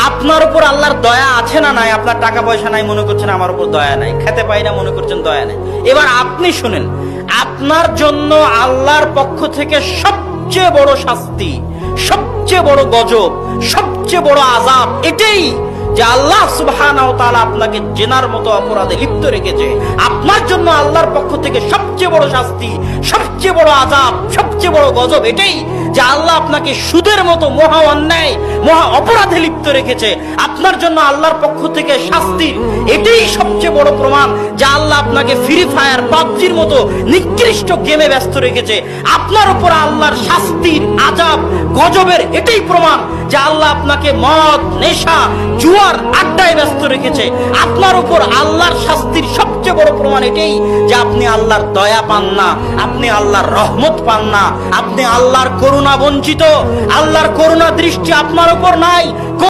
আপনার উপর আল্লাহর দয়া আছে না নাই? আপনার টাকা পয়সা নাই মনে করছেন আমার উপর দয়া নাই, খেতে পাই না মনে করছেন দয়া নাই। এবার আপনি শুনেন, আপনার জন্য আল্লাহর পক্ষ থেকে সবচেয়ে বড় শাস্তি, সবচেয়ে বড় গজব, সবচেয়ে বড় আযাব এটাই যে আল্লাহ সুবহানাহু ওয়া তাআলা আপনাকে জেনার মতো অপরাধে লিপ্ত রেখেছে। আপনার জন্য আল্লাহর পক্ষ থেকে সবচেয়ে বড় শাস্তি, সবচেয়ে বড় আযাব, সবচেয়ে বড় গজব এটাই যে আল্লাহ আপনাকে সুদের মতো মহা অন্যায়, মহা অপরাধে লিপ্ত রেখেছে। আপনার জন্য আল্লাহর পক্ষ থেকে শাস্তি এটাই সবচেয়ে বড় প্রমাণ যে আল্লাহ আপনাকে ফ্রি ফায়ার, পাবজির মতো নিকৃষ্ট গেমে ব্যস্ত রেখেছে। আপনার উপর আল্লাহর শাস্তির, আযাব, গজবের এটাই প্রমাণ যে আল্লাহ আপনাকে মদ, নেশা, জুয়ার আড্ডায় ব্যস্ত রেখেছে। আপনার উপর আল্লাহর শাস্তির সবচেয়ে বড় প্রমাণ এটাই যে আপনি আল্লাহর দয়া পান না, আপনি আল্লাহর রহমত পান না, আপনি আল্লাহর করুণা বঞ্চিত, আল্লাহর করুণা দৃষ্টি আপনার উপর নাই।